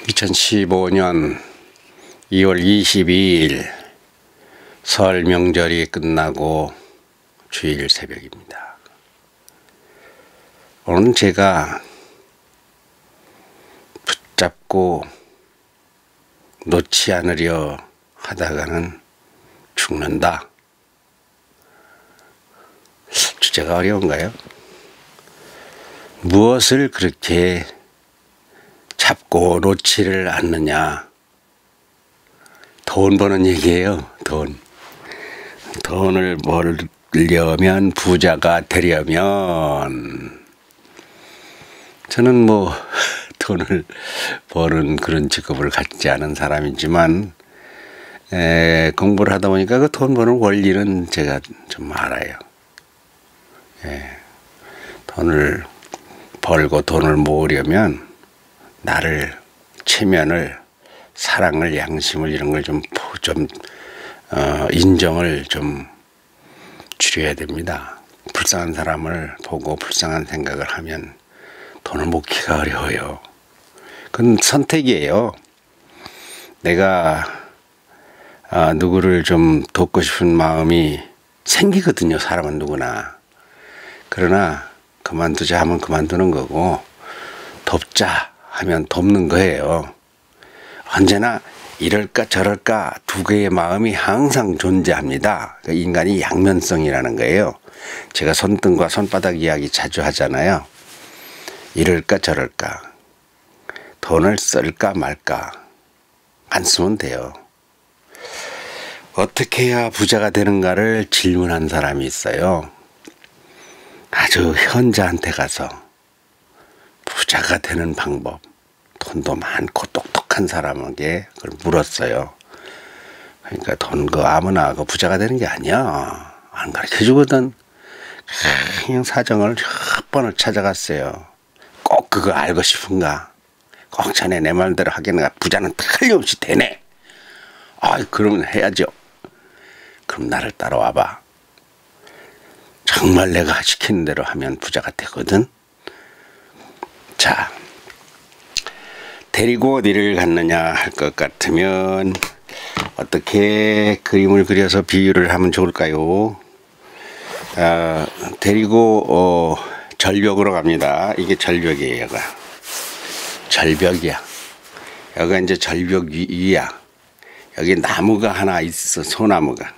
2015년 2월 22일 설 명절이 끝나고 주일 새벽입니다. 오늘 제가 붙잡고 놓지 않으려 하다가는 죽는다. 주제가 어려운가요? 무엇을 그렇게 잡고 놓지를 않느냐. 돈 버는 얘기예요. 돈을 벌려면, 부자가 되려면, 저는 돈을 버는 그런 직업을 갖지 않은 사람이지만 공부를 하다 보니까 그 돈 버는 원리는 제가 좀 알아요. 돈을 벌고 돈을 모으려면 나를, 체면을, 사랑을, 양심을, 이런 걸 좀 인정을 좀 줄여야 됩니다. 불쌍한 사람을 보고 불쌍한 생각을 하면 돈을 모으기가 어려워요. 그건 선택이에요. 내가 누구를 좀 돕고 싶은 마음이 생기거든요. 사람은 누구나. 그러나 그만두자 하면 그만두는 거고, 돕자 하면 돕는 거예요. 언제나 이럴까 저럴까 두 개의 마음이 항상 존재합니다. 인간이 양면성이라는 거예요. 제가 손등과 손바닥 이야기 자주 하잖아요. 이럴까 저럴까, 돈을 쓸까 말까, 안 쓰면 돼요. 어떻게 해야 부자가 되는가를 질문한 사람이 있어요. 아주 현자한테 가서 부자가 되는 방법, 돈도 많고 똑똑한 사람에게 그걸 물었어요. 그러니까 돈 아무나 부자가 되는 게 아니야, 안 가르쳐 주거든. 그냥 사정을 몇 번을 찾아갔어요. 꼭 그거 알고 싶은가? 꼭 자네 내 말대로 하겠는가? 부자는 틀림없이 되네. 그러면 해야죠. 그럼 나를 따라와봐. 정말 내가 시키는 대로 하면 부자가 되거든. 자, 데리고 어디를 갔느냐 할 것 같으면 어떻게 그림을 그려서 비유를 하면 좋을까요? 데리고 절벽으로 갑니다. 이게 절벽이에요. 여기가 절벽이야. 여기가 이제 절벽 위야. 여기 나무가 하나 있어. 소나무가.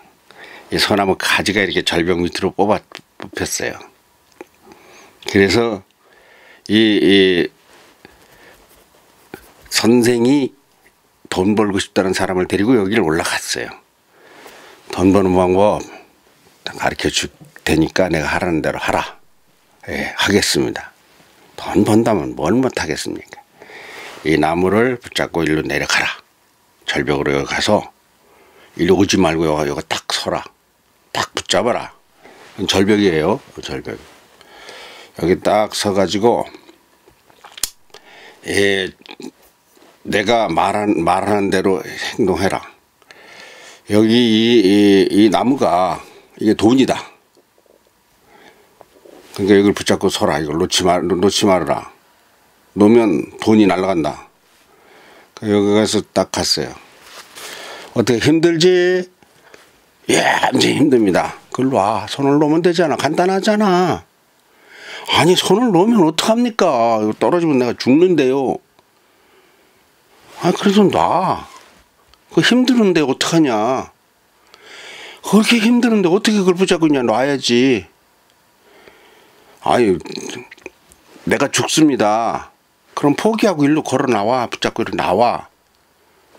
이 소나무 가지가 이렇게 절벽 밑으로 뽑혔어요. 그래서 이 선생이 돈 벌고 싶다는 사람을 데리고 여기를 올라갔어요. 돈 버는 방법 가르쳐 줄 테니까 내가 하라는 대로 하라. 하겠습니다. 돈 번다면 뭘 못하겠습니까? 이 나무를 붙잡고 일로 내려가라. 절벽으로 여기 가서 일로 오지 말고 여기 딱 서라. 딱 붙잡아라. 절벽이에요. 절벽. 여기 딱 서가지고 내가 말하는 대로 행동해라. 여기 이 나무가 이게 돈이다. 그러니까 이걸 붙잡고 서라. 이걸 놓지 말아라. 놓으면 돈이 날아간다. 여기 가서 딱 갔어요. 어떻게 힘들지? 굉장히 힘듭니다. 글로 와. 손을 놓으면 되잖아. 간단하잖아. 아니, 손을 놓으면 어떡합니까? 이거 떨어지면 내가 죽는데요. 그래서 놔. 그 힘드는데 어떡하냐. 그렇게 힘드는데 어떻게 그걸 붙잡고 있냐. 놔야지. 내가 죽습니다. 그럼 포기하고 일로 걸어 나와. 붙잡고 일로 나와.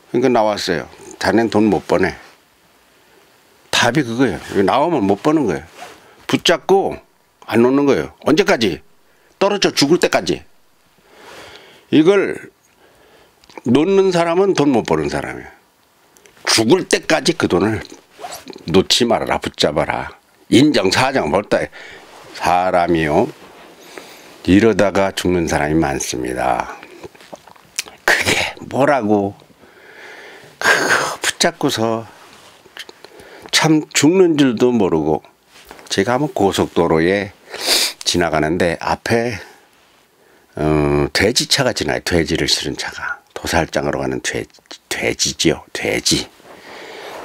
그러니까 나왔어요. 자넨 돈 못 버네. 답이 그거예요. 나오면 못 버는 거예요. 붙잡고 안 놓는 거예요. 언제까지? 떨어져 죽을 때까지. 이걸 놓는 사람은 돈 못 버는 사람이에요. 죽을 때까지 그 돈을 놓지 말아라. 붙잡아라. 인정사정 뭘다. 사람이요, 이러다가 죽는 사람이 많습니다. 그게 뭐라고 그거 붙잡고서 참 죽는 줄도 모르고. 제가 한번 고속도로에 지나가는데 앞에 돼지차가 지나요. 돼지를 실은 차가. 도살장으로 가는 돼지지요.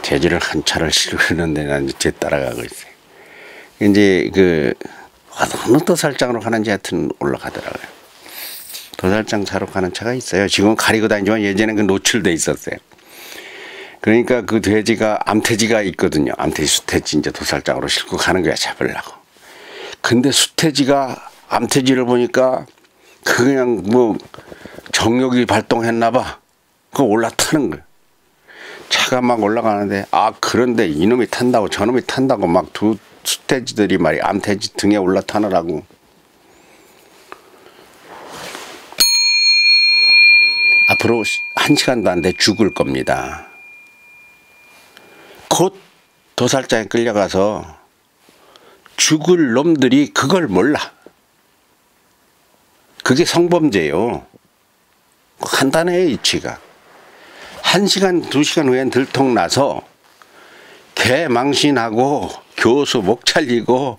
돼지를 한 차를 실으는데 난 이제 따라가고 있어요. 이제 그 어느 도살장으로 가는지 하여튼 올라가더라고요. 도살장 차로 가는 차가 있어요. 지금은 가리고 다니지만 예전에 그 노출돼 있었어요. 그러니까 그 돼지가 암돼지가 있거든요. 암돼지, 수돼지 이제 도살장으로 싣고 가는 거야, 잡으려고. 근데 수돼지가 암돼지를 보니까 그냥 뭐 정욕이 발동했나 봐. 그거 올라타는 거야. 차가 막 올라가는데, 그런데 이놈이 탄다고 저놈이 탄다고 막 두 수돼지들이 말이야, 암돼지 등에 올라타느라고. 앞으로 1시간도 안 돼 죽을 겁니다. 곧 도살장에 끌려가서 죽을 놈들이 그걸 몰라. 그게 성범죄요. 간단해요, 이치가. 1시간, 2시간 후엔 들통나서 개 망신하고 교수 목 잘리고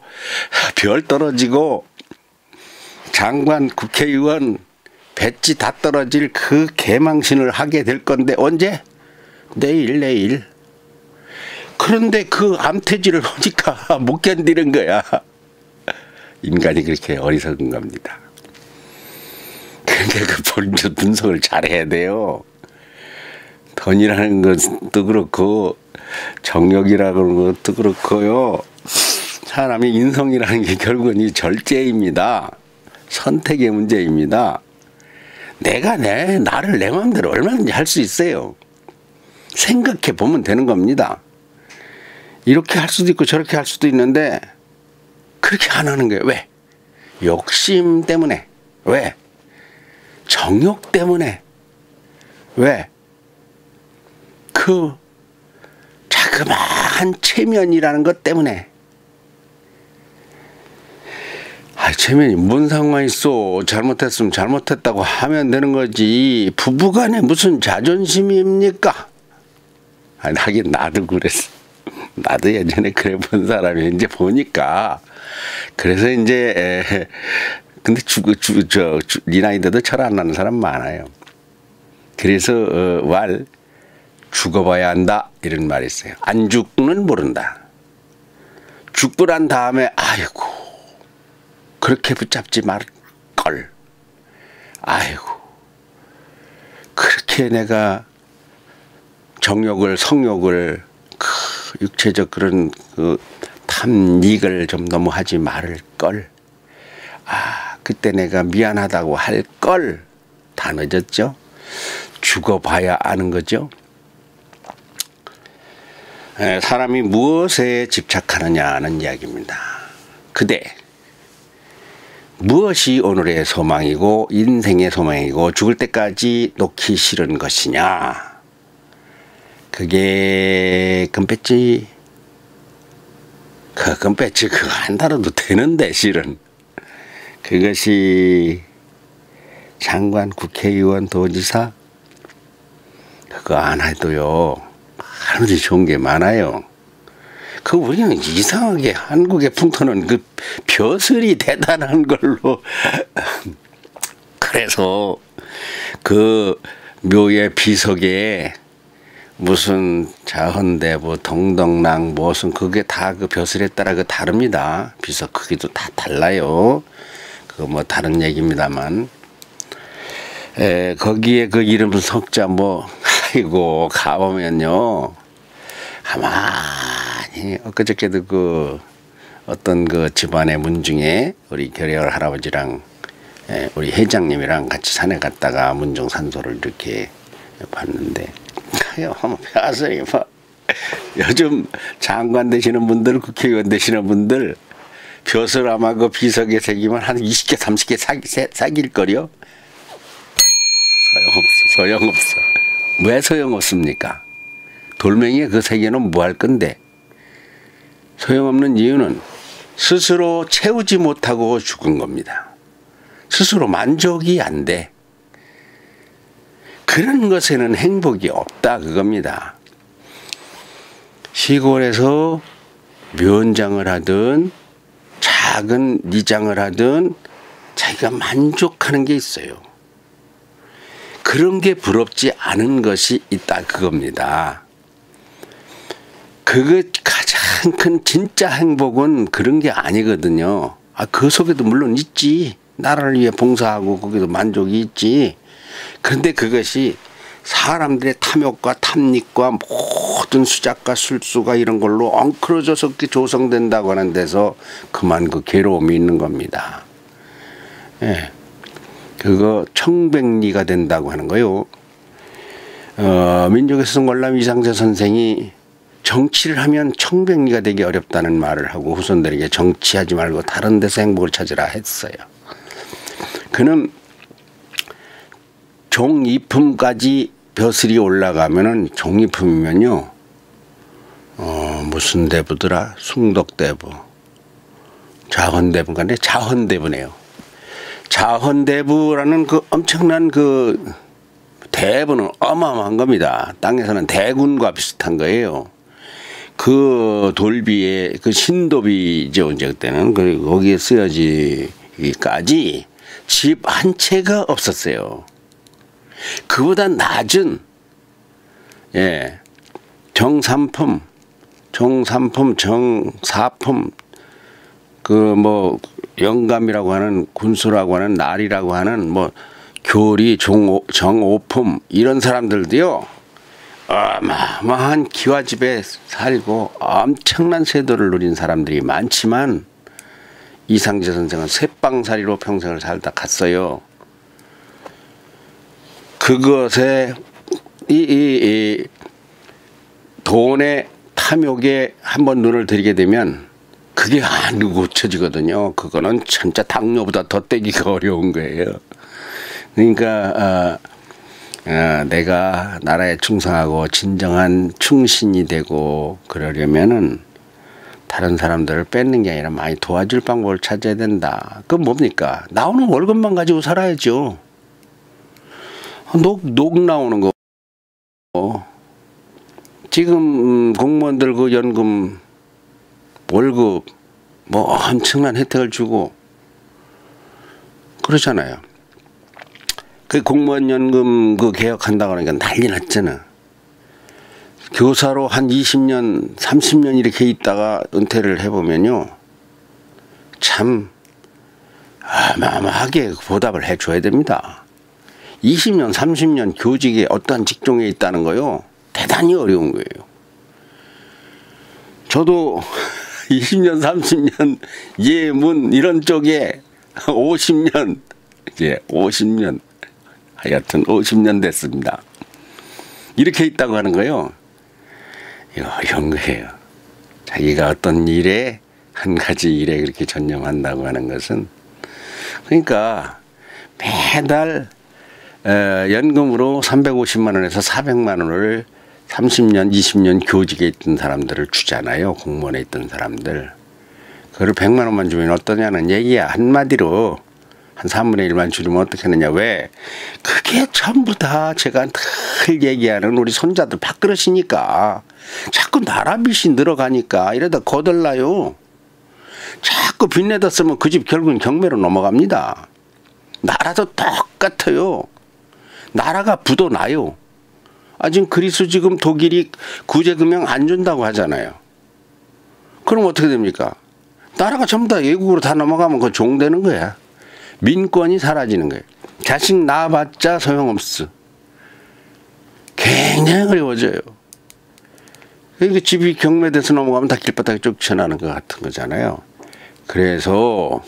별 떨어지고 장관, 국회의원 배지 다 떨어질 그 개망신을 하게 될 건데 언제? 내일. 그런데 그 암돼지를 보니까 못 견디는 거야. 인간이 그렇게 어리석은 겁니다. 그러니까 그 분석을 잘해야 돼요. 돈이라는 것도 그렇고 정욕이라는 것도 그렇고요. 사람의 인성이라는 게 결국은 이 절제입니다. 선택의 문제입니다. 내가 나를 내 마음대로 얼마든지 할 수 있어요. 생각해 보면 되는 겁니다. 이렇게 할 수도 있고 저렇게 할 수도 있는데 그렇게 안 하는 거예요. 왜? 욕심 때문에. 왜? 정욕 때문에. 왜? 그 자그마한 체면이라는 것 때문에. 체면이 뭔 상관 있어. 잘못했으면 잘못했다고 하면 되는 거지. 부부간에 무슨 자존심입니까? 하긴 나도 그랬어. 나도 예전에 그래 본 사람이 이제 보니까. 그래서 이제 근데 네 나이대도 철 안 나는 사람 많아요. 그래서 죽어봐야 한다 이런 말이 있어요. 안 죽는 모른다. 죽고 난 다음에 아이고 그렇게 붙잡지 말걸. 아이고 그렇게 내가 정욕을 성욕을 육체적 그런 그 탐닉을 좀 너무 하지 말걸. 그때 내가 미안하다고 할걸. 다 늦었죠. 죽어봐야 아는 거죠. 사람이 무엇에 집착하느냐는 이야기입니다. 그대 무엇이 오늘의 소망이고 인생의 소망이고 죽을 때까지 놓기 싫은 것이냐. 그게 금배지. 그 금배지 그거 한 달어도 되는데 실은. 그것이 장관, 국회의원, 도지사 그거 안 해도요. 하늘이 좋은 게 많아요. 그 우리는 이상하게 한국의 풍토는 그 벼슬이 대단한 걸로 그래서 그 묘의 비석에 무슨 자헌대부 동덕랑 무슨 그게 다 그 벼슬에 따라 그 다릅니다. 비석 크기도 다 달라요. 그거 뭐 다른 얘기입니다만 거기에 그 이름 석자 뭐 아이고 가보면요 가만히 엊그저께도 그 어떤 그 집안의 문중에 우리 결의할 할아버지랑 우리 회장님이랑 같이 산에 갔다가 문중 산소를 이렇게 봤는데 벼슬이 뭐 요즘 장관 되시는 분들 국회의원 되시는 분들 벼슬 아마 그 비석에 새기면 한 20개 30개 사귈걸요. 소용없어. 왜 소용없습니까? 돌멩이에 그 세 개는 뭐 할 건데? 소용없는 이유는 스스로 채우지 못하고 죽은 겁니다. 스스로 만족이 안 돼. 그런 것에는 행복이 없다 그겁니다. 시골에서 면장을 하든 작은 니장을 하든 자기가 만족하는 게 있어요. 그런 게 부럽지 않은 것이 있다 그겁니다. 그거 가장 큰 진짜 행복은 그런 게 아니거든요. 그 속에도 물론 있지. 나라를 위해 봉사하고 거기도 만족이 있지. 그런데 그것이 사람들의 탐욕과 탐닉과 모든 수작과 술수가 이런 걸로 엉클어져서 조성된다고 하는 데서 그만 그 괴로움이 있는 겁니다. 예. 그거 청백리가 된다고 하는 거요. 민족의 스승월남 이상재 선생이 정치를 하면 청백리가 되기 어렵다는 말을 하고 후손들에게 정치하지 말고 다른 데서 행복을 찾으라 했어요. 그는 종이품까지 벼슬이 올라가면은 종이품이면요. 무슨 대부더라? 숭덕대부. 자헌대부인가? 자헌대부네요. 자헌대부라는 그 엄청난 그 대부는 어마어마한 겁니다. 땅에서는 대군과 비슷한 거예요. 그 돌비에 그 신도비죠. 이제 그때는 거기에 쓰여지기까지 집 한 채가 없었어요. 그보다 낮은 정삼품, 정사품, 그 뭐 영감이라고 하는 군수라고 하는 날이라고 하는 뭐 교리, 정오품 이런 사람들도요. 어마어마한 기와집에 살고 엄청난 세도를 누린 사람들이 많지만 이상재 선생은 쇠빵살이로 평생을 살다 갔어요. 그것에 이 돈의 탐욕에 한번 눈을 들이게 되면 그게 안 고쳐지거든요. 그거는 진짜 당뇨보다 더 떼기가 어려운 거예요. 그러니까 내가 나라에 충성하고 진정한 충신이 되고 그러려면은 다른 사람들을 뺏는 게 아니라 많이 도와줄 방법을 찾아야 된다. 그건 뭡니까? 나오는 월급만 가지고 살아야죠. 녹 나오는 거. 지금 공무원들 그 연금 월급 뭐 엄청난 혜택을 주고 그러잖아요. 그 공무원 연금 그 개혁한다고 하니까 난리 났잖아. 교사로 한 20년, 30년 이렇게 있다가 은퇴를 해보면요. 참 어마어마하게 보답을 해줘야 됩니다. 20년, 30년 교직에 어떠한 직종에 있다는 거요. 대단히 어려운 거예요. 저도 20년, 30년 예문 이런 쪽에 50년, 50년, 하여튼 50년 됐습니다. 이렇게 있다고 하는 거요. 이거 어려운 거예요. 자기가 어떤 일에 한 가지 일에 그렇게 전념한다고 하는 것은 그러니까 매달 연금으로 350만 원에서 400만 원을 30년, 20년 교직에 있던 사람들을 주잖아요. 공무원에 있던 사람들. 그걸 100만 원만 주면 어떠냐는 얘기야. 한마디로 한 3분의 1만 줄이면 어떻게 하느냐. 왜? 그게 전부 다 제가 늘 얘기하는 우리 손자들 밥그릇이니까. 자꾸 나라 빚이 늘어가니까 이러다 거덜나요. 자꾸 빚내다 쓰면 그 집 결국은 경매로 넘어갑니다. 나라도 똑같아요. 나라가 부도 나요. 지금 그리스 지금 독일이 구제금융 안 준다고 하잖아요. 그럼 어떻게 됩니까? 나라가 전부 다 외국으로 다 넘어가면 그거 종되는 거야. 민권이 사라지는 거예요. 자식 낳아봤자 소용없어. 굉장히 어려워져요. 그러니까 집이 경매돼서 넘어가면 다 길바닥에 쫓겨나는 것 같은 거잖아요. 그래서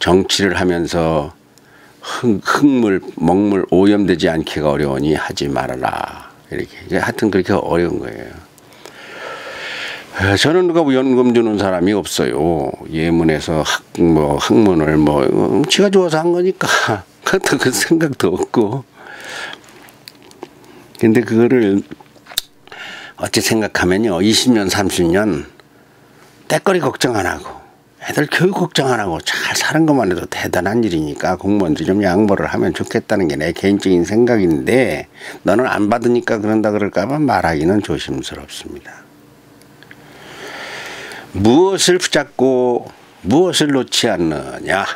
정치를 하면서 흙물, 먹물 오염되지 않기가 어려우니 하지 말아라. 이렇게. 하여튼 그렇게 어려운 거예요. 저는 누가 연금 주는 사람이 없어요. 예문에서 학문을 지가 좋아서 한 거니까. 그것도 그 생각도 없고. 근데 그거를 어찌 생각하면요. 20년, 30년 때거리 걱정 안 하고 애들 교육 걱정 안 하고 잘 사는 것만 해도 대단한 일이니까 공무원들이 좀 양보를 하면 좋겠다는 게 내 개인적인 생각인데 너는 안 받으니까 그런다 그럴까 봐 말하기는 조심스럽습니다. 무엇을 붙잡고 무엇을 놓지 않느냐.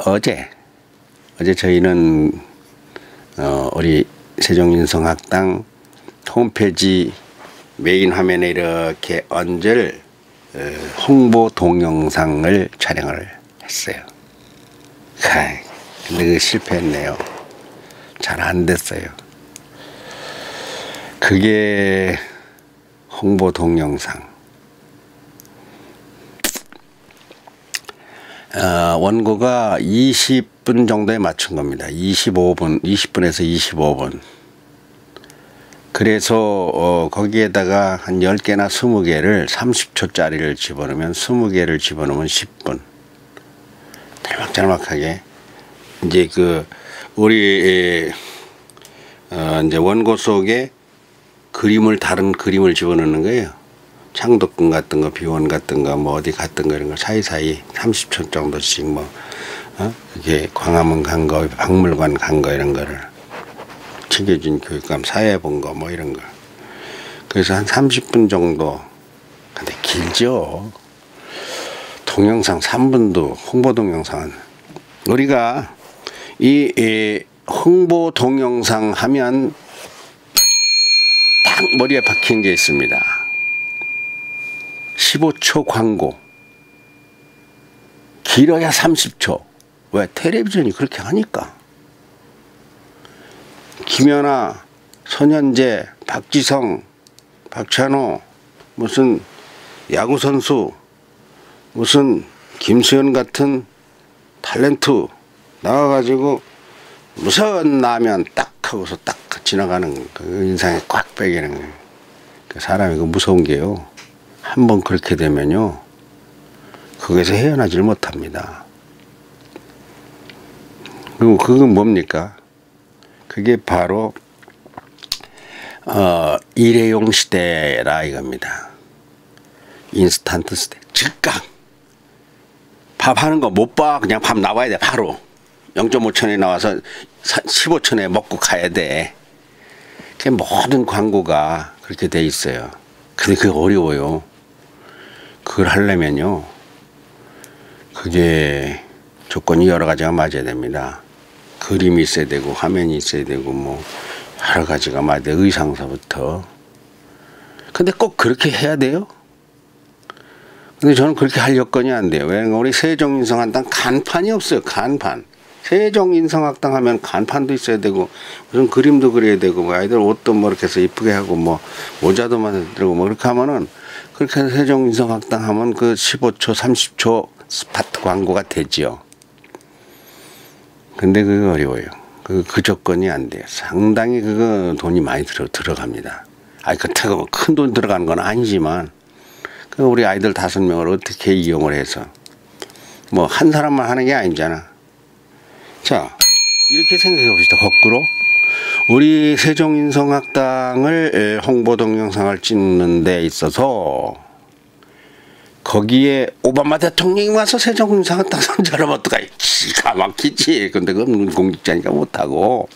어제 어제 저희는 우리 세종인성학당 홈페이지 메인 화면에 이렇게 얹을 홍보 동영상을 촬영을 했어요. 근데 그 실패했네요. 잘 안 됐어요. 그게 홍보 동영상. 원고가 20분 정도에 맞춘 겁니다. 20분에서 25분. 그래서 거기에다가 한 10개나 20개를 30초짜리를 집어넣으면 20개를 집어넣으면 10분. 짤막짤막하게 이제 우리 이제 원고 속에 다른 그림을 집어넣는 거예요. 창덕궁 같은 거, 비원 같은 거, 뭐 어디 갔던 거 이런 거 사이사이 30초 정도씩 이게 광화문 간 거, 박물관 간 거 이런 거를 챙겨준 교육감 사회 본 거 뭐 이런 거. 그래서 한 30분 정도. 근데 길죠. 동영상 3분도 홍보 동영상은 우리가 이 홍보 동영상 하면 딱 머리에 박힌 게 있습니다. 15초 광고. 길어야 30초. 왜? 텔레비전이 그렇게 하니까. 김연아, 손현재, 박지성, 박찬호, 무슨 야구선수, 무슨 김수현 같은 탤런트 나와가지고 무서운 라면 딱 하고서 딱 지나가는 그 인상에 꽉 빼기는 거예요. 그 사람이 그 무서운 게요. 한번 그렇게 되면요. 거기서 헤어나질 못합니다. 그리고 그건 뭡니까? 그게 바로 일회용 시대라 이겁니다. 인스턴트 시대. 즉각 밥 하는 거 못 봐. 그냥 밥 나와야 돼. 바로 0.5천에 나와서 15천에 먹고 가야 돼. 그 모든 광고가 그렇게 돼 있어요. 근데 그게 어려워요. 그걸 하려면요. 그게 조건이 여러 가지가 맞아야 됩니다. 그림이 있어야 되고 화면이 있어야 되고 뭐 여러 가지가 맞아야 돼. 의상서부터. 근데 꼭 그렇게 해야 돼요? 근데 저는 그렇게 할 여건이 안 돼요. 왜냐면 우리 세종인성학당 간판이 없어요. 간판. 세종인성학당 하면 간판도 있어야 되고 무슨 그림도 그려야 되고 뭐 아이들 옷도 뭐 이렇게 해서 이쁘게 하고 뭐 모자도 만들고 뭐 그렇게 하면은 그렇게 해서 세종인성학당 하면 그 15초 30초 스파트 광고가 되지요. 근데 그거 어려워요. 그 조건이 안 돼요. 상당히 그거 돈이 많이 들어갑니다. 그렇다고 뭐 큰 돈 들어가는 건 아니지만 우리 아이들 5명을 어떻게 이용을 해서 뭐 한 사람만 하는 게 아니잖아. 자, 이렇게 생각해 봅시다. 거꾸로 우리 세종인성학당을 홍보 동영상을 찍는 데 있어서 거기에 오바마 대통령이 와서 세종인성학당 선전하면 어떡하지? 기가 막히지. 근데 그건 공직자니까 못하고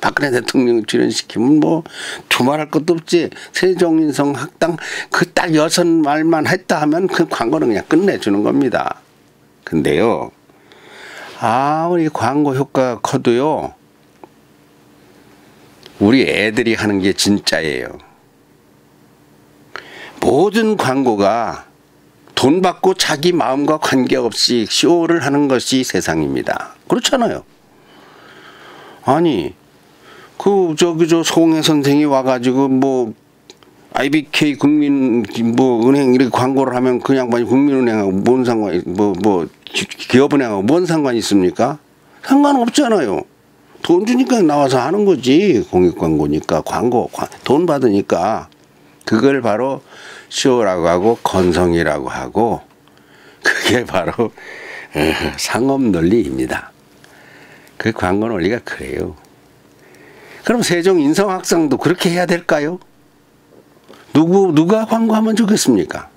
박근혜 대통령 출연시키면 뭐 두말할 것도 없지. 세종인성학당 그 딱 6말만 했다 하면 그 광고는 그냥 끝내주는 겁니다. 근데요, 아무리 광고 효과가 커도요, 우리 애들이 하는 게 진짜예요. 모든 광고가 돈 받고 자기 마음과 관계없이 쇼를 하는 것이 세상입니다. 그렇잖아요. 아니 저 송해 선생이 와가지고 뭐 IBK 국민 뭐 은행 이렇게 광고를 하면 그 양반이 국민은행하고 뭔 상관이 뭐 기업은행하고 뭔 상관이 있습니까? 상관없잖아요. 돈 주니까 나와서 하는 거지. 공익 광고니까 돈 받으니까. 그걸 바로 쇼라고 하고 건성이라고 하고 그게 바로 상업 논리입니다. 그 광고 논리가 그래요. 그럼 세종인성학당도 그렇게 해야 될까요? 누가 광고하면 좋겠습니까?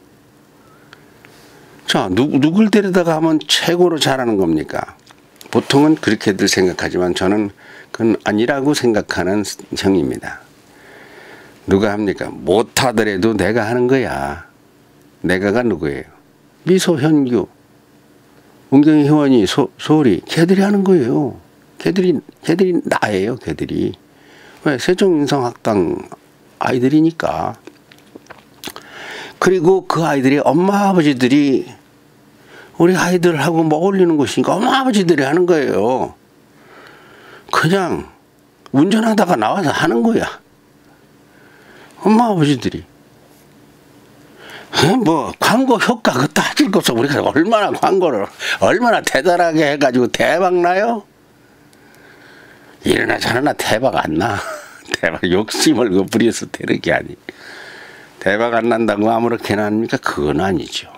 자, 누굴 데려다가 하면 최고로 잘하는 겁니까? 보통은 그렇게들 생각하지만 저는 그건 아니라고 생각하는 형입니다. 누가 합니까? 못하더라도 내가 하는 거야. 내가가 누구예요? 미소, 현규, 문경희 회원이, 소리, 걔들이 하는 거예요. 걔들이 나예요, 걔들이. 왜? 세종인성학당 아이들이니까. 그리고 그 아이들이 엄마 아버지들이 우리 아이들하고 뭐 어울리는 것이니까 엄마 아버지들이 하는 거예요. 그냥 운전하다가 나와서 하는 거야. 엄마 아버지들이. 뭐 광고 효과 그것도 따질 것 없어. 우리가 얼마나 광고를 얼마나 대단하게 해가지고 대박 나요? 이러나 저러나 대박 안 나. 대박 욕심을 그 부려서 되는 게 아니. 대박 안 난다고 아무렇게나 합니까? 그건 아니죠.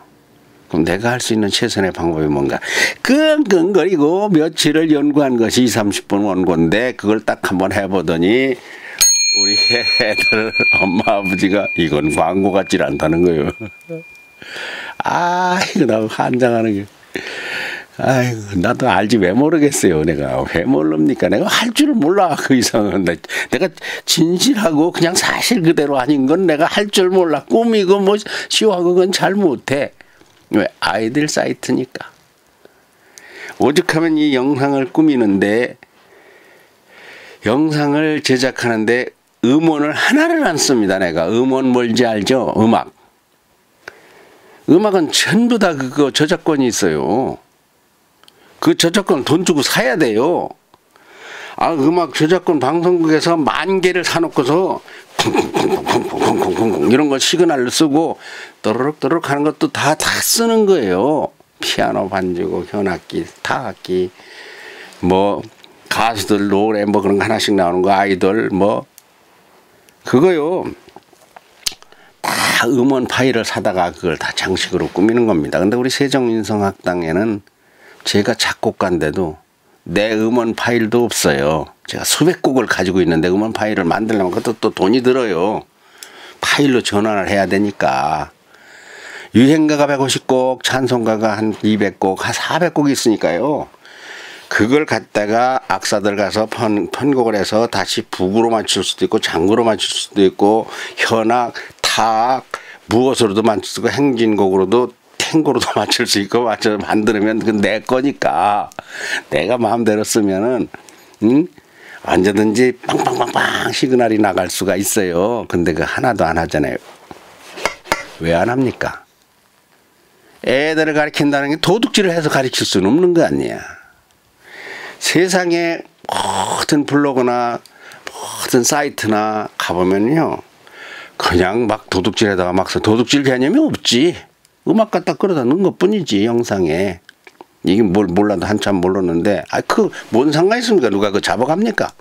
그럼 내가 할 수 있는 최선의 방법이 뭔가? 끙끙거리고 며칠을 연구한 것이 30분 원고인데 그걸 딱 한번 해보더니 우리 애들 엄마 아버지가 이건 광고 같질 않다는 거예요. 아 이거 나 환장하는 게. 아이고 나도 알지 왜 모르겠어요. 내가 왜 모릅니까? 내가 할 줄을 몰라. 그 이상은 내가 진실하고 그냥 사실 그대로 아닌 건 내가 할 줄 몰라. 꾸미고 뭐 시화하고 그건 잘 못해. 왜? 아이들 사이트니까. 오죽하면 이 영상을 꾸미는데 영상을 제작하는데 음원을 하나를 안 씁니다. 내가 음원 뭔지 알죠? 음악은 전부 다 그거 저작권이 있어요. 그 저작권 돈 주고 사야 돼요. 아 음악 저작권 방송국에서 10,000개를 사놓고서 쿵쿵쿵쿵쿵쿵쿵쿵 이런 거 시그널을 쓰고 또르륵또르륵 하는 것도 다 쓰는 거예요. 피아노 반주고 현악기 타악기 뭐 가수들 노래 뭐 그런 거 하나씩 나오는 거 아이돌 뭐 그거요. 다 음원 파일을 사다가 그걸 다 장식으로 꾸미는 겁니다. 근데 우리 세종인성학당에는 제가 작곡가인데도 내 음원 파일도 없어요. 제가 수백 곡을 가지고 있는데 음원 파일을 만들려면 그것도 또 돈이 들어요. 파일로 전환을 해야 되니까. 유행가가 150곡, 찬송가가 한 200곡, 한 400곡 있으니까요. 그걸 갖다가 악사들 가서 편곡을 해서 다시 북으로 맞출 수도 있고 장구로 맞출 수도 있고 현악, 타악, 무엇으로도 맞출 수 있고 행진곡으로도 탱고로도 맞출 수 있고 맞춰서 만들면 그건 내 거니까 내가 마음대로 쓰면은 언제든지 빵빵빵빵 시그널이 나갈 수가 있어요. 근데 그 하나도 안 하잖아요. 왜 안 합니까? 애들을 가르친다는 게 도둑질을 해서 가르칠 수는 없는 거 아니야. 세상에 모든 블로그나 모든 사이트나 가보면요 그냥 막 도둑질에다가 막 도둑질 개념이 없지. 음악 갖다 끌어다 넣은 것 뿐이지 영상에. 이게 뭘 몰라도 한참 몰랐는데 그 뭔 상관 있습니까? 누가 그 잡아갑니까?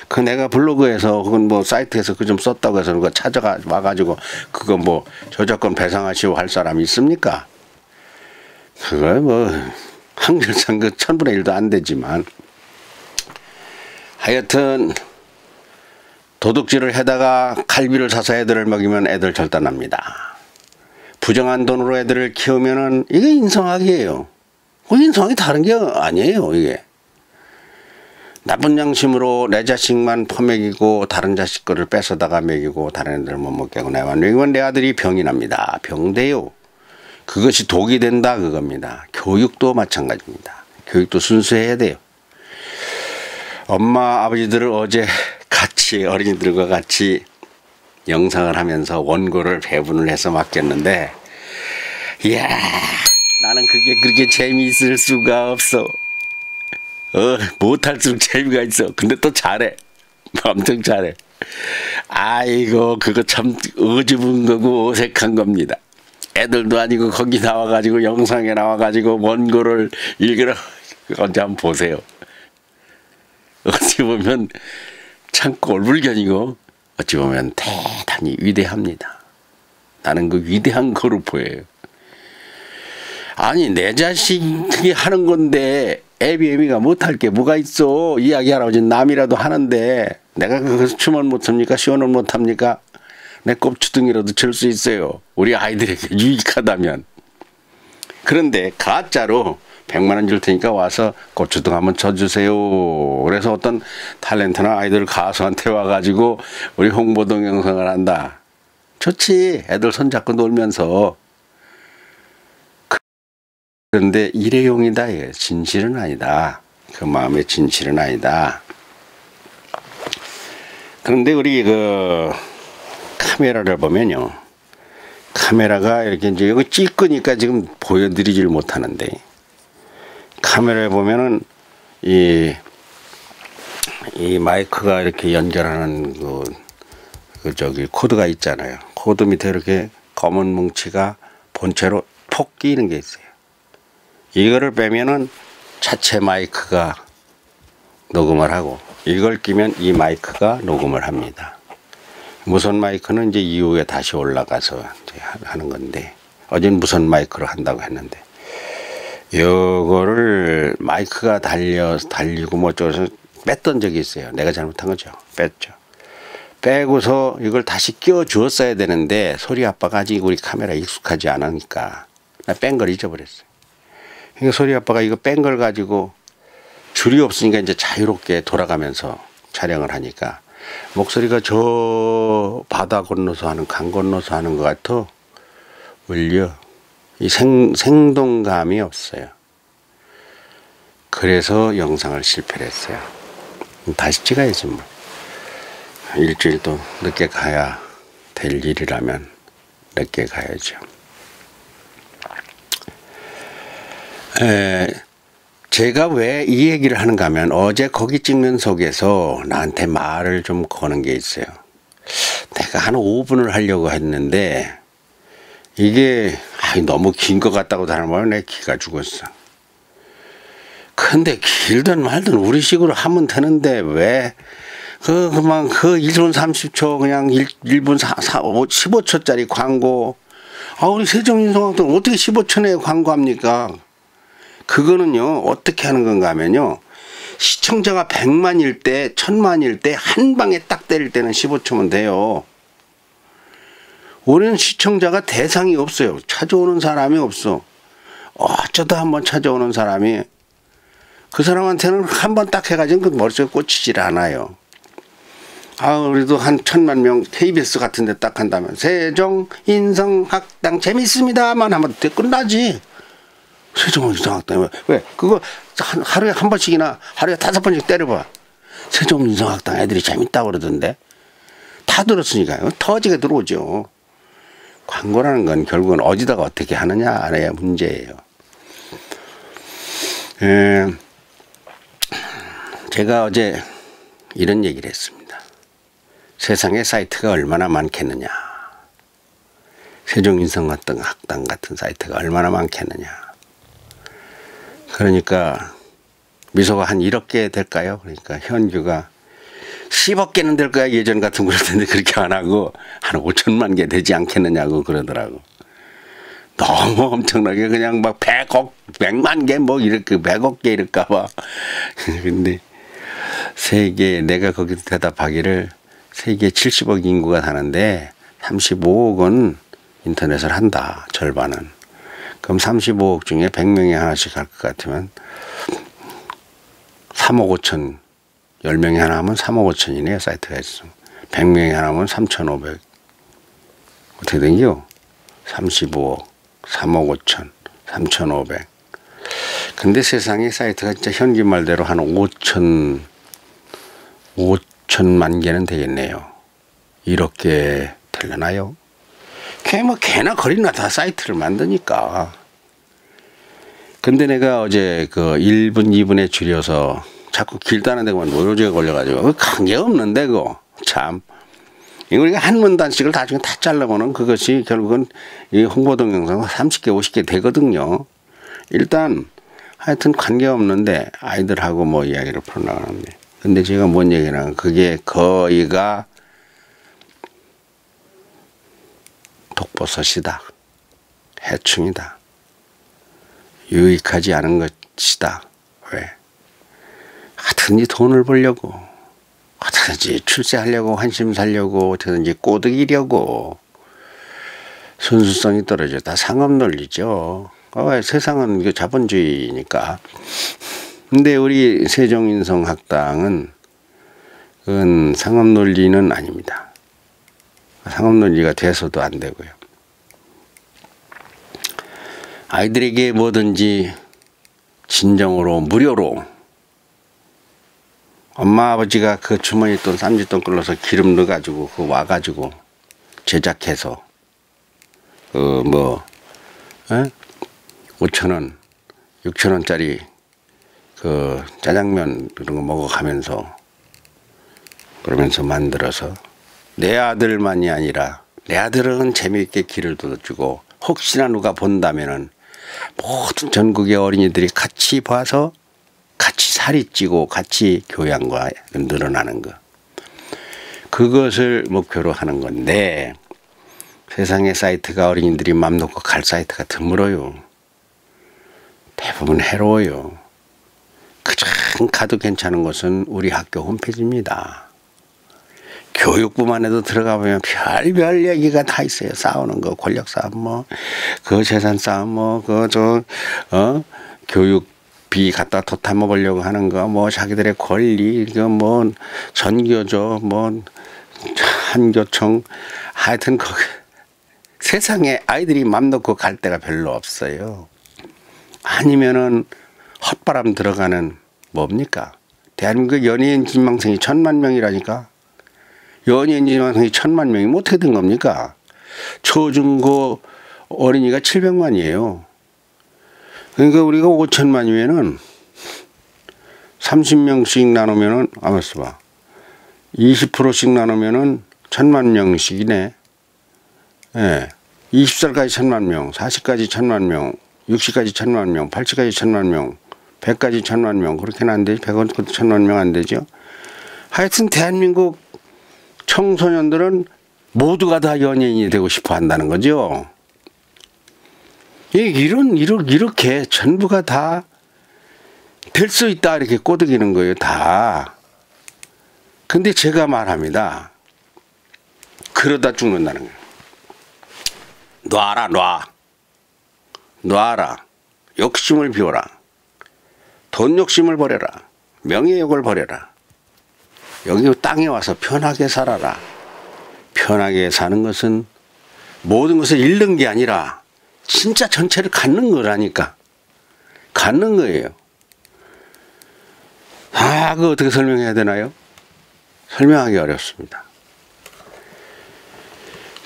그 내가 블로그에서 그건 뭐 사이트에서 그 좀 썼다고 해서 누가 찾아가 와가지고 그거 뭐 저작권 배상하시오 할 사람이 있습니까? 그거 뭐 확률상 그 1000분의 1도 안 되지만 하여튼 도둑질을 해다가 갈비를 사서 애들을 먹이면 애들 절단합니다. 부정한 돈으로 애들을 키우면은 이게 인성학이에요. 인성학이 다른 게 아니에요. 이게 나쁜 양심으로 내 자식만 퍼먹이고 다른 자식 거를 뺏어다가 먹이고 다른 애들 못 먹게 하고 내만 먹이면 내 아들이 병이 납니다. 병돼요. 그것이 독이 된다 그겁니다. 교육도 마찬가지입니다. 교육도 순수해야 돼요. 엄마 아버지들을 어제 같이 어린이들과 같이 영상을 하면서 원고를 배분을 해서 맡겼는데 이야 나는 그게 그렇게 재미있을 수가 없어. 못할수록 재미가 있어. 근데 또 잘해. 엄청 잘해. 아이고 그거 참 어줍은 거고 어색한 겁니다. 애들도 아니고 거기 나와가지고 영상에 나와가지고 원고를 읽으라. 언제 한번 보세요. 어찌 보면 참 꼴불견이고 어찌 보면 대단히 위대합니다. 나는 그 위대한 거로 보여요. 아니 내 자식이 하는 건데 애비애미가 못할 게 뭐가 있어. 이야기하라고 지금 남이라도 하는데 내가 그것을 춤을 못합니까? 시원을 못합니까? 내 꼽주둥이라도 칠 수 있어요. 우리 아이들에게 유익하다면. 그런데 가짜로 100만 원 줄 테니까 와서 고추등 한번 쳐주세요. 그래서 어떤 탤런트나 아이들 가수한테 와가지고 우리 홍보 동영상을 한다. 좋지. 애들 손잡고 놀면서. 그런데 일회용이다. 진실은 아니다. 그 마음의 진실은 아니다. 그런데 우리 그 카메라를 보면요, 카메라가 이렇게 이제 여기 찍으니까 지금 보여드리질 못하는데, 카메라에 보면은 이 마이크가 이렇게 연결하는 그 저기 코드가 있잖아요. 코드 밑에 이렇게 검은 뭉치가 본체로 톡 끼는 게 있어요. 이거를 빼면은 자체 마이크가 녹음을 하고, 이걸 끼면 이 마이크가 녹음을 합니다. 무선 마이크는 이제 이후에 다시 올라가서 이제 하는 건데, 어제는 무선 마이크로 한다고 했는데, 요거를 마이크가 달리고 뭐 어쩌고서 뺐던 적이 있어요. 내가 잘못한 거죠. 뺐죠. 빼고서 이걸 다시 끼워 주었어야 되는데, 소리 아빠가 아직 우리 카메라 익숙하지 않으니까 나 뺀 걸 잊어버렸어요. 그러니까 소리 아빠가 이거 뺀 걸 가지고 줄이 없으니까 이제 자유롭게 돌아가면서 촬영을 하니까 목소리가 저 바다 건너서 하는, 강 건너서 하는 것 같아. 울려. 이 생동감이 없어요. 그래서 영상을 실패를 했어요. 다시 찍어야지 뭐. 일주일 또 늦게 가야 될 일이라면 늦게 가야죠. 제가 왜 이 얘기를 하는가 하면, 어제 거기 찍는 속에서 나한테 말을 좀 거는 게 있어요. 내가 한 5분을 하려고 했는데 이게 너무 긴 것 같다고 다른 말은 내 기가 죽었어. 근데 길든 말든 우리 식으로 하면 되는데 왜 그만 1분 30초 그냥 1분 15초짜리 광고, 우리 세종인성학당 어떻게 15초 내에 광고합니까? 그거는요, 어떻게 하는 건가 하면요, 시청자가 100만일 때, 1000만일 때, 한 방에 딱 때릴 때는 15초면 돼요. 우리는 시청자가 대상이 없어요. 찾아오는 사람이 없어. 어쩌다 한번 찾아오는 사람이, 그 사람한테는 한 번 딱 해가지고 그 머릿속에 꽂히질 않아요. 우리도 한 1000만 명 KBS 같은 데 딱 한다면, 세종인성학당 재밌습니다만 하면 끝나지. 세종인성학당 왜 그거 하루에 한 번씩이나 하루에 5번씩 때려봐. 세종인성학당 애들이 재밌다고 그러던데. 다 들었으니까요. 터지게 들어오죠. 광고라는 건 결국은 어디다가 어떻게 하느냐의 문제예요. 제가 어제 이런 얘기를 했습니다. 세상에 사이트가 얼마나 많겠느냐. 세종인성학당 같은 사이트가 얼마나 많겠느냐. 그러니까 미소가 한 1억 개 될까요? 그러니까 현규가 10억 개는 될 거야. 예전 같은 거 그럴 텐데 그렇게 안 하고 한 5천만 개 되지 않겠느냐고 그러더라고. 너무 엄청나게 그냥 막 100억, 100만 개 뭐 이렇게 100억 개 이럴까 봐. 근데 세계, 내가 거기서 대답하기를, 세계 70억 인구가 사는데 35억은 인터넷을 한다. 절반은. 그럼 35억 중에 100명이 하나씩 할 것 같으면 3억 5천, 10명이 하나 하면 3억 5천이네요. 사이트가 있어. 100명이 하나 하면 3,500. 어떻게 된겨? 35억, 3억 5천, 3,500. 근데 세상에 사이트가 진짜 현기 말대로 한 5천만 개는 되겠네요. 이렇게 되려나요? 개나 거리나 다 사이트를 만드니까. 근데 내가 어제 그 1분, 2분에 줄여서 자꾸 길다는 데만 노조에 걸려가지고, 그 관계없는데, 그거. 참. 우리가 한 문단씩을 나중에 다 잘라보는 그것이 결국은 이 홍보 동영상 30개, 50개 되거든요. 일단, 하여튼 관계없는데 아이들하고 뭐 이야기를 풀어나가는데. 근데 제가 뭔 얘기냐면, 그게 거의가 독버섯이다. 해충이다. 유익하지 않은 것이다. 왜? 하여튼지 돈을 벌려고, 어떻게든지 출세하려고, 환심 살려고, 어떻게든지 꼬드기려고. 순수성이 떨어졌다. 상업 논리죠. 세상은 자본주의니까. 근데 우리 세종인성학당은 그건 상업 논리는 아닙니다. 상업 논리가 돼서도 안 되고요. 아이들에게 뭐든지 진정으로 무료로 엄마 아버지가 그 주머니 돈 쌈짓돈 끌어서 기름 넣어가지고 그 와가지고 제작해서 그 뭐 5,000원 6,000원짜리 그 짜장면 이런 거 먹어가면서 그러면서 만들어서 내 아들만이 아니라 내 아들은 재미있게 기를 둬주고 혹시나 누가 본다면은 모든 전국의 어린이들이 같이 봐서 같이 살이 찌고 같이 교양과 늘어나는 것, 그것을 목표로 하는 건데 세상의 사이트가 어린이들이 맘 놓고 갈 사이트가 드물어요. 대부분 해로워요. 가장 가도 괜찮은 곳은 우리 학교 홈페이지입니다. 교육부만 해도 들어가 보면 별별 얘기가 다 있어요. 싸우는 거, 권력 싸움, 뭐, 그 재산 싸움, 뭐, 교육비 갖다 덧타 먹으려고 하는 거, 뭐, 자기들의 권리, 뭐, 전교조, 뭐, 한교총, 하여튼, 세상에 아이들이 맘 놓고 갈 데가 별로 없어요. 아니면은, 헛바람 들어가는, 뭡니까? 대한민국 연예인 지망생이 10,000,000명이라니까? 연예인 지망생이 10,000,000명이면 어떻게 된 겁니까? 초중고 어린이가 700만이에요. 그러니까 우리가 5,000,000이면은 30명씩 나누면은, 아무튼 봐. 20%씩 나누면은 1,000,000명씩이네. 예. 20살까지 1,000,000명, 40까지 1,000,000명, 60까지 1,000,000명, 80까지 1,000,000명, 100까지 1,000,000명. 그렇게는 안 되지. 100원까지 1,000,000명 안 되죠. 하여튼 대한민국 청소년들은 모두가 다 연예인이 되고 싶어 한다는 거죠. 이렇게 전부가 다 될 수 있다 이렇게 꼬드기는 거예요. 다. 근데 제가 말합니다. 그러다 죽는다는 거예요. 놔라. 욕심을 비워라. 돈 욕심을 버려라. 명예욕을 버려라. 여기 땅에 와서 편하게 살아라. 편하게 사는 것은 모든 것을 잃는 게 아니라 진짜 전체를 갖는 거라니까. 갖는 거예요. 그거 어떻게 설명해야 되나요? 설명하기 어렵습니다.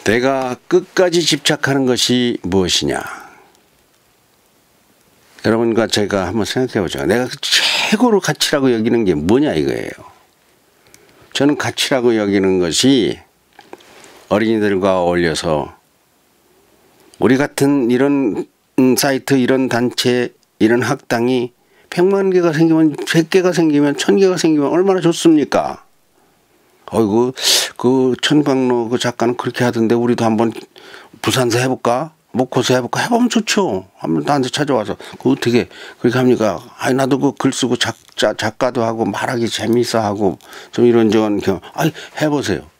내가 끝까지 집착하는 것이 무엇이냐. 여러분과 제가 한번 생각해 보죠. 내가 최고로 가치라고 여기는 게 뭐냐 이거예요. 저는 가치라고 여기는 것이 어린이들과 어울려서 우리 같은 이런 사이트, 이런 단체, 이런 학당이 100만 개가 생기면, 100개가 생기면, 1000개가 생기면 얼마나 좋습니까? 어이구, 그 천광로 그 작가는 그렇게 하던데 우리도 한번 부산서 해볼까? 목포서 해볼까? 해보면 좋죠. 한번 나한테 찾아와서 그 어떻게 그렇게 합니까? 아니 나도 그 글 쓰고 작가도 하고 말하기 재미있어 하고 좀 이런저런 해보세요.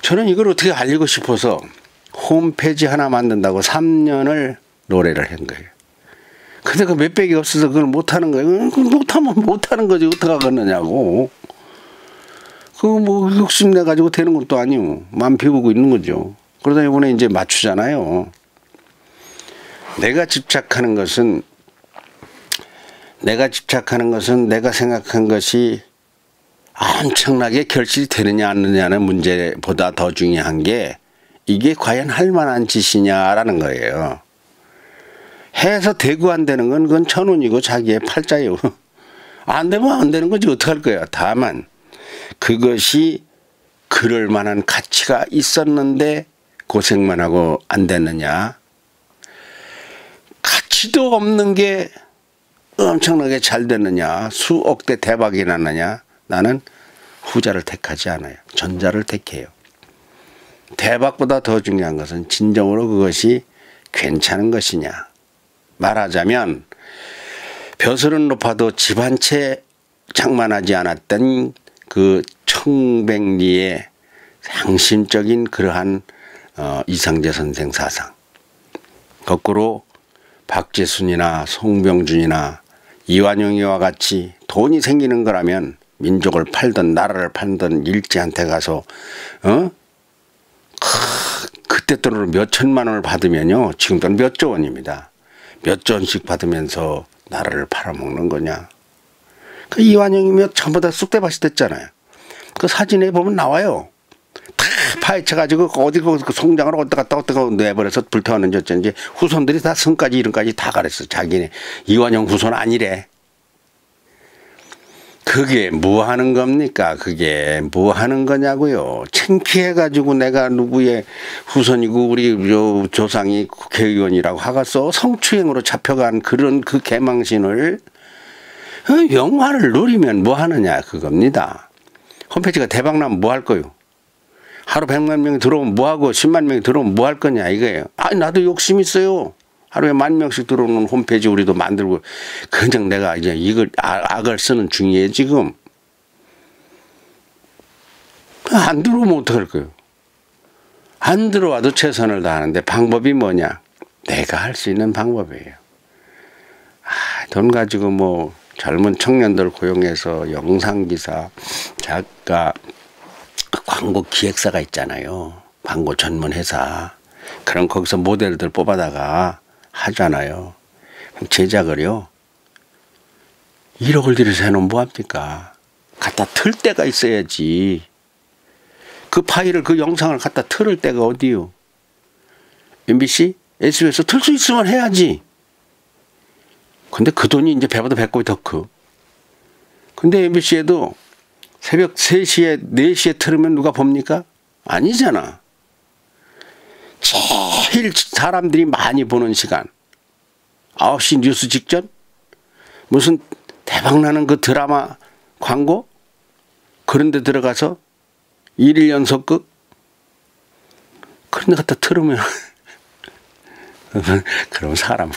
저는 이걸 어떻게 알리고 싶어서 홈페이지 하나 만든다고 3년을 노래를 한 거예요. 근데 그 몇백이 없어서 그걸 못하는 거예요. 못하면 못하는 거지 어떻게 하겠느냐고. 그거 뭐 욕심내 가지고 되는 것도 아니고 마음 비우고 있는 거죠. 그러다 이번에 이제 맞추잖아요. 내가 집착하는 것은 내가 생각한 것이 엄청나게 결실되느냐 안 되느냐는 문제보다 더 중요한 게 이게 과연 할 만한 짓이냐라는 거예요. 해서 되고 안 되는 건 그건 천운이고 자기의 팔자예요. 안 되면 안 되는 거지 어떡할 거야. 다만 그것이 그럴 만한 가치가 있었는데 고생만 하고 안 됐느냐. 가치도 없는 게 엄청나게 잘 됐느냐. 수억 대 대박이 났느냐. 나는 후자를 택하지 않아요. 전자를 택해요. 대박보다 더 중요한 것은 진정으로 그것이 괜찮은 것이냐. 말하자면 벼슬은 높아도 집 한 채 장만하지 않았던 그 청백리의 상심적인 그러한 이상재 선생 사상. 거꾸로 박재순이나 송병준이나 이완용이와 같이 돈이 생기는 거라면 민족을 팔든 나라를 팔든 일제한테 가서 그때 돈으로 몇 천만 원을 받으면요. 지금 돈 몇 조 원입니다. 몇 조 원씩 받으면서 나라를 팔아먹는 거냐. 그 이완영이며 전부 다 쑥대밭이 됐잖아요. 그 사진에 보면 나와요. 다 파헤쳐가지고 어디 그 송장을 어디다 갖다 내버려서 불태웠는지 어쩐지 후손들이 다 성까지 이름까지 다 가렸어. 자기네 이완영 후손 아니래. 그게 뭐 하는 겁니까? 그게 뭐 하는 거냐고요. 창피해가지고 내가 누구의 후손이고 우리 조상이 국회의원이라고 하겠어. 성추행으로 잡혀간 그런 그 개망신을 영화를 누리면 뭐 하느냐 그겁니다. 홈페이지가 대박나면 뭐 할 거요? 하루 100만 명이 들어오면 뭐 하고 10만 명이 들어오면 뭐 할 거냐 이거예요. 아니 나도 욕심 있어요. 하루에 10,000명씩 들어오는 홈페이지 우리도 만들고 그냥 내가 이제 이걸 악을 쓰는 중이에요 지금. 안 들어오면 어떡할 거예요? 안 들어와도 최선을 다하는데 방법이 뭐냐? 내가 할 수 있는 방법이에요. 돈 가지고 뭐 젊은 청년들 고용해서 영상기사, 작가, 광고 기획사가 있잖아요. 광고 전문 회사. 그럼 거기서 모델들 뽑아다가 하잖아요. 제작을요. 1억을 들여서 해놓으면 뭐합니까? 갖다 틀 데가 있어야지. 그 파일을 그 영상을 갖다 틀을 데가 어디요? MBC? SBS 틀 수 있으면 해야지. 근데 그 돈이 이제 배보다 배꼽이 더 커. 근데 MBC에도 새벽 3시에 4시에 틀으면 누가 봅니까? 아니잖아. 제일 사람들이 많이 보는 시간 9시 뉴스 직전 무슨 대박나는 그 드라마 광고 그런 데 들어가서 1일 연속극 그런 데 갖다 틀으면 그럼 사람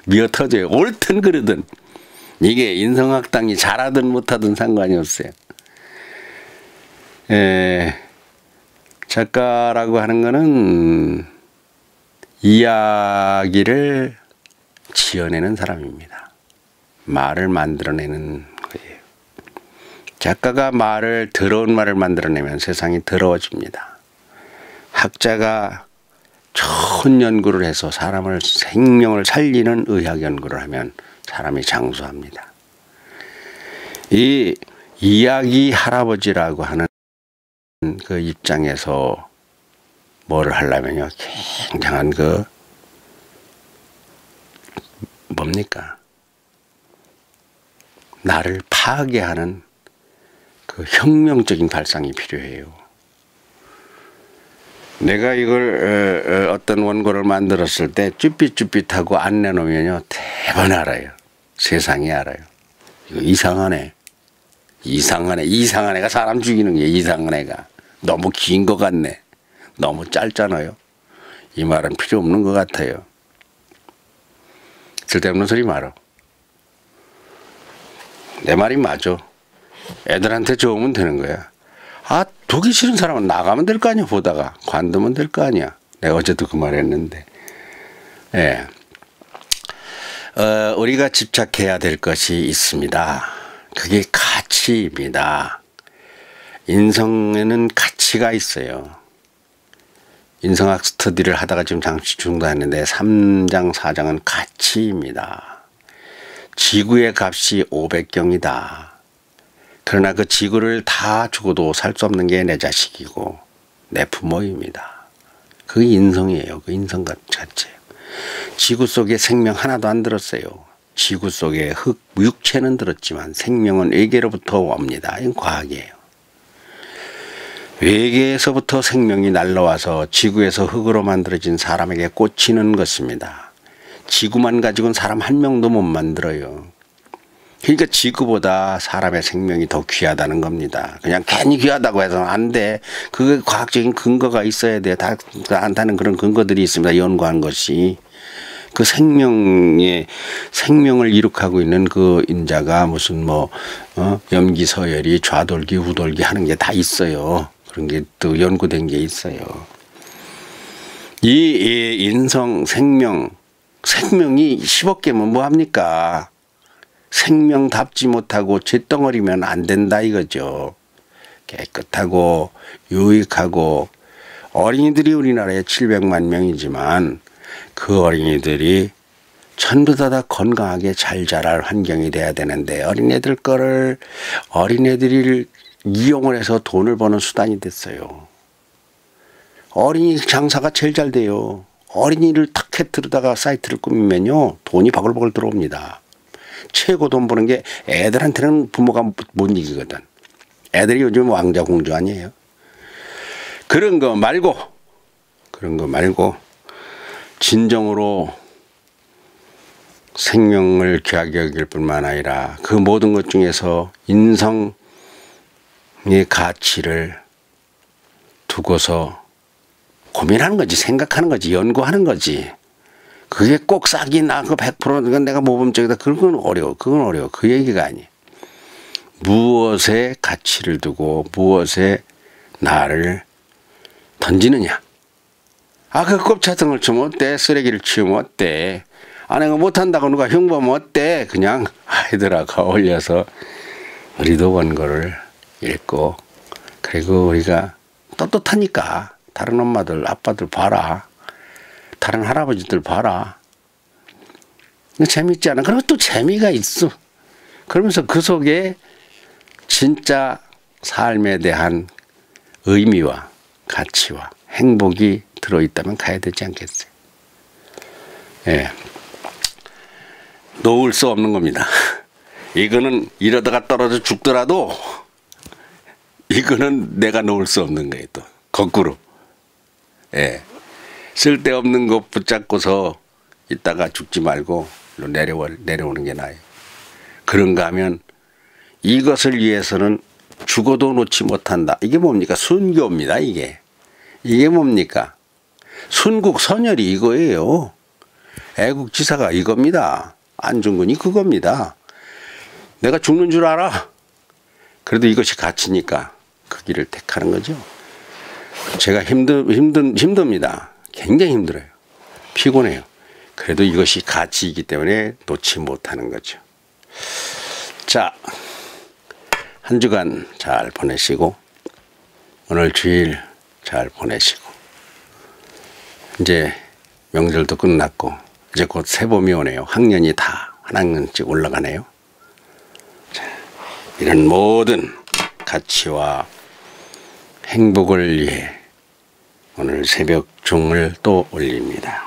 미어 터져요. 옳든 그르든 이게 인성학당이 잘하든 못하든 상관이 없어요. 작가라고 하는 거는 이야기를 지어내는 사람입니다. 말을 만들어내는 거예요. 작가가 더러운 말을 만들어내면 세상이 더러워집니다. 학자가 좋은 연구를 해서 사람을 생명을 살리는 의학 연구를 하면 사람이 장수합니다. 이 이야기 할아버지라고 하는 그 입장에서 뭐를 하려면요. 굉장한 뭡니까? 나를 파괴하는 그 혁명적인 발상이 필요해요. 내가 이걸 어떤 원고를 만들었을 때 쭈삣쭈삣하고 안 내놓으면요. 대번 알아요. 세상이 알아요. 이거 이상하네. 이상한 애가 사람 죽이는 게 이상한 애가. 너무 긴 것 같네. 너무 짧잖아요. 이 말은 필요 없는 것 같아요. 쓸데없는 소리 말어. 내 말이 맞아. 애들한테 좋으면 되는 거야. 보기 싫은 사람은 나가면 될 거 아니야. 보다가 관두면 될 거 아니야. 내가 어제도 그 말 했는데. 예. 우리가 집착해야 될 것이 있습니다. 그게 가치입니다. 인성에는 가치가 있어요. 인성학 스터디를 하다가 지금 잠시 중단했는데 3장 4장은 가치입니다. 지구의 값이 500경이다. 그러나 그 지구를 다 주고도 살 수 없는 게 내 자식이고 내 부모입니다. 그게 인성이에요. 그 인성 자체예요. 지구 속에 생명 하나도 안 들었어요. 지구 속에 육체는 들었지만 생명은 외계로부터 옵니다. 이건 과학이에요. 외계에서부터 생명이 날라와서 지구에서 흙으로 만들어진 사람에게 꽂히는 것입니다. 지구만 가지고는 사람 한 명도 못 만들어요. 그러니까 지구보다 사람의 생명이 더 귀하다는 겁니다. 그냥 괜히 귀하다고 해서는 안 돼. 그게 과학적인 근거가 있어야 돼. 다 안다는 그런 근거들이 있습니다. 연구한 것이. 그 생명을 이룩하고 있는 그 인자가 무슨 염기, 서열이, 좌돌기, 우돌기 하는 게 다 있어요. 그런 게 또 연구된 게 있어요. 이 인성, 생명이 10억 개면 뭐합니까? 생명답지 못하고 쇳덩어리면 안 된다 이거죠. 깨끗하고 유익하고 어린이들이 우리나라에 700만 명이지만 그 어린이들이 전부 다 건강하게 잘 자랄 환경이 돼야 되는데 어린애들이 이용을 해서 돈을 버는 수단이 됐어요. 어린이 장사가 제일 잘 돼요. 어린이를 탁 해트로다가 사이트를 꾸미면요 돈이 바글바글 들어옵니다. 최고 돈 버는 게 애들한테는 부모가 못 이기거든. 애들이 요즘 왕자 공주 아니에요. 그런 거 말고 진정으로 생명을 귀하게 여길 뿐만 아니라 그 모든 것 중에서 인성의 가치를 두고서 고민하는 거지, 생각하는 거지, 연구하는 거지. 그게 꼭 싹이 나고 100% 내가 모범적이다. 그건 어려워. 그 얘기가 아니에요. 무엇에 가치를 두고 무엇에 나를 던지느냐. 그 꼽차등을 치면 어때? 쓰레기를 치우면 어때? 내가 못한다고 누가 흉보면 어때? 그냥 아이들하고 어울려서 우리도 원고를 읽고, 그리고 우리가 떳떳하니까 다른 엄마들 아빠들 봐라, 다른 할아버지들 봐라. 재밌지 않아? 그리고 또 재미가 있어. 그러면서 그 속에 진짜 삶에 대한 의미와 가치와 행복이 들어있다면 가야 되지 않겠어요? 예. 놓을 수 없는 겁니다. 이거는 이러다가 떨어져 죽더라도 이거는 내가 놓을 수 없는 거예요. 또 거꾸로. 예. 쓸데없는 거 붙잡고서 있다가 죽지 말고 내려오는 게 나아요. 그런가 하면 이것을 위해서는 죽어도 놓지 못한다. 이게 뭡니까? 순교입니다. 이게 뭡니까? 순국선열이 이거예요. 애국지사가 이겁니다. 안중근이 그겁니다. 내가 죽는 줄 알아. 그래도 이것이 가치니까 그 길을 택하는 거죠. 제가 힘듭니다. 굉장히 힘들어요. 피곤해요. 그래도 이것이 가치이기 때문에 놓지 못하는 거죠. 자, 한 주간 잘 보내시고 오늘 주일 잘 보내시고 이제 명절도 끝났고 이제 곧 새봄이 오네요. 학년이 다 한 학년씩 올라가네요. 자, 이런 모든 가치와 행복을 위해 오늘 새벽 종을 또 올립니다.